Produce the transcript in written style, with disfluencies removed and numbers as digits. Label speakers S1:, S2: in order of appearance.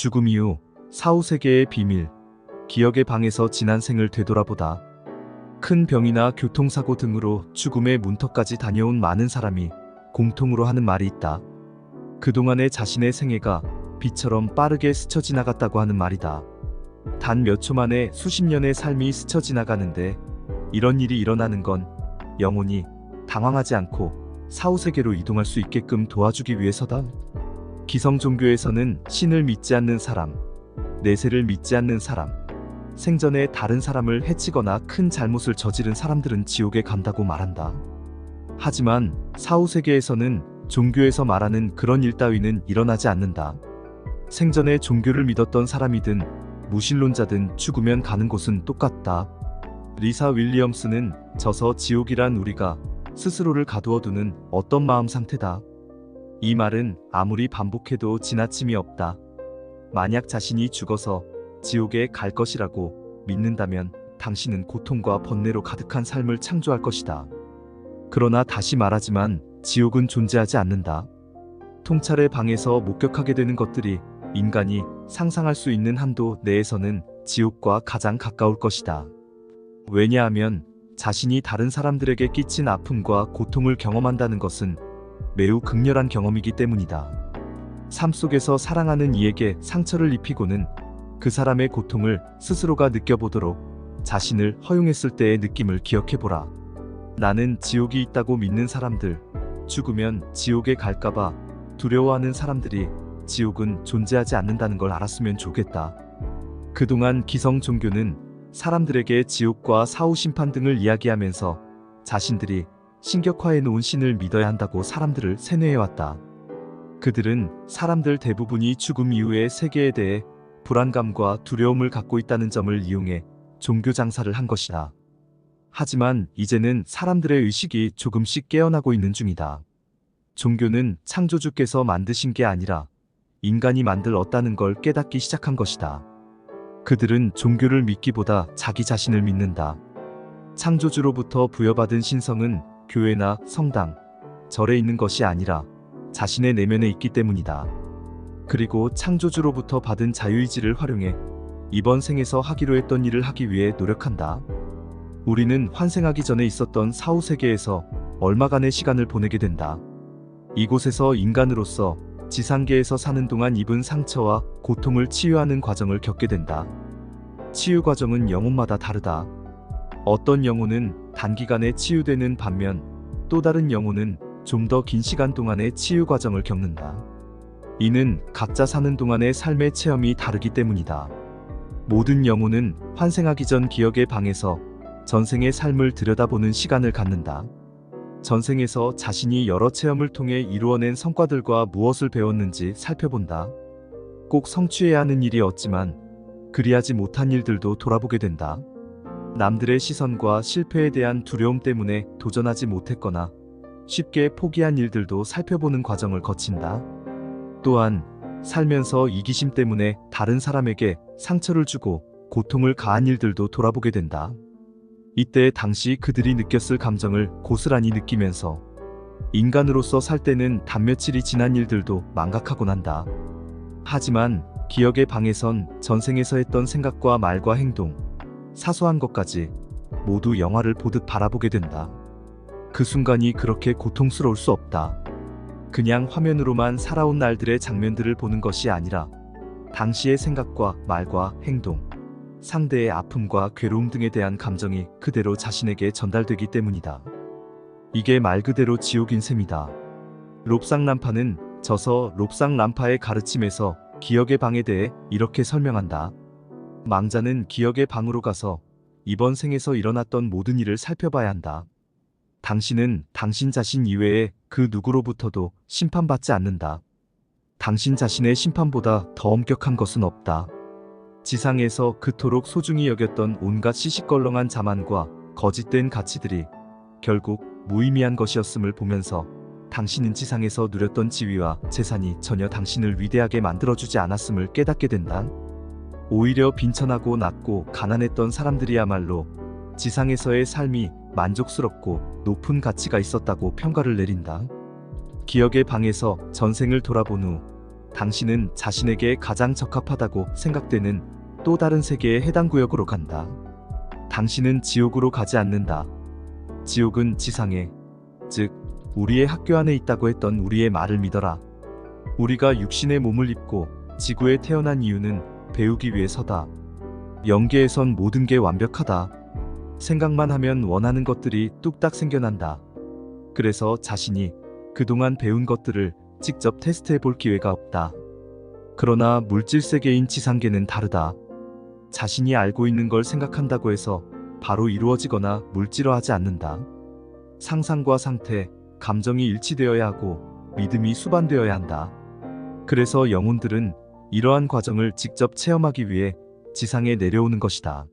S1: 죽음 이후 사후세계의 비밀, 기억의 방에서 지난 생을 되돌아보다. 큰 병이나 교통사고 등으로 죽음의 문턱까지 다녀온 많은 사람이 공통으로 하는 말이 있다. 그동안의 자신의 생애가 비처럼 빠르게 스쳐 지나갔다고 하는 말이다. 단 몇 초 만에 수십 년의 삶이 스쳐 지나가는데 이런 일이 일어나는 건 영혼이 당황하지 않고 사후세계로 이동할 수 있게끔 도와주기 위해서다. 기성 종교에서는 신을 믿지 않는 사람, 내세를 믿지 않는 사람, 생전에 다른 사람을 해치거나 큰 잘못을 저지른 사람들은 지옥에 간다고 말한다. 하지만 사후세계에서는 종교에서 말하는 그런 일 따위는 일어나지 않는다. 생전에 종교를 믿었던 사람이든 무신론자든 죽으면 가는 곳은 똑같다. 리사 윌리엄스는 저서 지옥이란 우리가 스스로를 가두어두는 어떤 마음 상태다. 이 말은 아무리 반복해도 지나침이 없다. 만약 자신이 죽어서 지옥에 갈 것이라고 믿는다면 당신은 고통과 번뇌로 가득한 삶을 창조할 것이다. 그러나 다시 말하지만 지옥은 존재하지 않는다. 통찰의 방에서 목격하게 되는 것들이 인간이 상상할 수 있는 한도 내에서는 지옥과 가장 가까울 것이다. 왜냐하면 자신이 다른 사람들에게 끼친 아픔과 고통을 경험한다는 것은 매우 극렬한 경험이기 때문이다. 삶 속에서 사랑하는 이에게 상처를 입히고는 그 사람의 고통을 스스로가 느껴보도록 자신을 허용했을 때의 느낌을 기억해보라. 나는 지옥이 있다고 믿는 사람들, 죽으면 지옥에 갈까봐 두려워하는 사람들이 지옥은 존재하지 않는다는 걸 알았으면 좋겠다. 그동안 기성 종교는 사람들에게 지옥과 사후 심판 등을 이야기하면서 자신들이 신격화해 놓은 신을 믿어야 한다고 사람들을 세뇌해왔다. 그들은 사람들 대부분이 죽음 이후의 세계에 대해 불안감과 두려움을 갖고 있다는 점을 이용해 종교 장사를 한 것이다. 하지만 이제는 사람들의 의식이 조금씩 깨어나고 있는 중이다. 종교는 창조주께서 만드신 게 아니라 인간이 만들었다는 걸 깨닫기 시작한 것이다. 그들은 종교를 믿기보다 자기 자신을 믿는다. 창조주로부터 부여받은 신성은 교회나 성당, 절에 있는 것이 아니라 자신의 내면에 있기 때문이다. 그리고 창조주로부터 받은 자유의지를 활용해 이번 생에서 하기로 했던 일을 하기 위해 노력한다. 우리는 환생하기 전에 있었던 사후세계에서 얼마간의 시간을 보내게 된다. 이곳에서 인간으로서 지상계에서 사는 동안 입은 상처와 고통을 치유하는 과정을 겪게 된다. 치유 과정은 영혼마다 다르다. 어떤 영혼은 단기간에 치유되는 반면 또 다른 영혼은 좀 더 긴 시간 동안의 치유 과정을 겪는다. 이는 각자 사는 동안의 삶의 체험이 다르기 때문이다. 모든 영혼은 환생하기 전 기억의 방에서 전생의 삶을 들여다보는 시간을 갖는다. 전생에서 자신이 여러 체험을 통해 이루어낸 성과들과 무엇을 배웠는지 살펴본다. 꼭 성취해야 하는 일이 없지만 그리하지 못한 일들도 돌아보게 된다. 남들의 시선과 실패에 대한 두려움 때문에 도전하지 못했거나 쉽게 포기한 일들도 살펴보는 과정을 거친다. 또한 살면서 이기심 때문에 다른 사람에게 상처를 주고 고통을 가한 일들도 돌아보게 된다. 이때 당시 그들이 느꼈을 감정을 고스란히 느끼면서 인간으로서 살 때는 단며칠이 지난 일들도 망각하곤 한다. 하지만 기억의 방에선 전생에서 했던 생각과 말과 행동, 사소한 것까지 모두 영화를 보듯 바라보게 된다. 그 순간이 그렇게 고통스러울 수 없다. 그냥 화면으로만 살아온 날들의 장면들을 보는 것이 아니라 당시의 생각과 말과 행동, 상대의 아픔과 괴로움 등에 대한 감정이 그대로 자신에게 전달되기 때문이다. 이게 말 그대로 지옥인 셈이다. 롭상람파는 저서 롭상람파의 가르침에서 기억의 방에 대해 이렇게 설명한다. 망자는 기억의 방으로 가서 이번 생에서 일어났던 모든 일을 살펴봐야 한다. 당신은 당신 자신 이외에 그 누구로부터도 심판받지 않는다. 당신 자신의 심판보다 더 엄격한 것은 없다. 지상에서 그토록 소중히 여겼던 온갖 시시껄렁한 자만과 거짓된 가치들이 결국 무의미한 것이었음을 보면서 당신은 지상에서 누렸던 지위와 재산이 전혀 당신을 위대하게 만들어주지 않았음을 깨닫게 된다. 오히려 빈천하고 낮고 가난했던 사람들이야말로 지상에서의 삶이 만족스럽고 높은 가치가 있었다고 평가를 내린다. 기억의 방에서 전생을 돌아본 후 당신은 자신에게 가장 적합하다고 생각되는 또 다른 세계의 해당 구역으로 간다. 당신은 지옥으로 가지 않는다. 지옥은 지상에, 즉 우리의 학교 안에 있다고 했던 우리의 말을 믿어라. 우리가 육신의 몸을 입고 지구에 태어난 이유는 배우기 위해서다. 영계에선 모든 게 완벽하다. 생각만 하면 원하는 것들이 뚝딱 생겨난다. 그래서 자신이 그동안 배운 것들을 직접 테스트해 볼 기회가 없다. 그러나 물질 세계인 지상계는 다르다. 자신이 알고 있는 걸 생각한다고 해서 바로 이루어지거나 물질화하지 않는다. 상상과 상태, 감정이 일치되어야 하고 믿음이 수반되어야 한다. 그래서 영혼들은 이러한 과정을 직접 체험하기 위해 지상에 내려오는 것이다.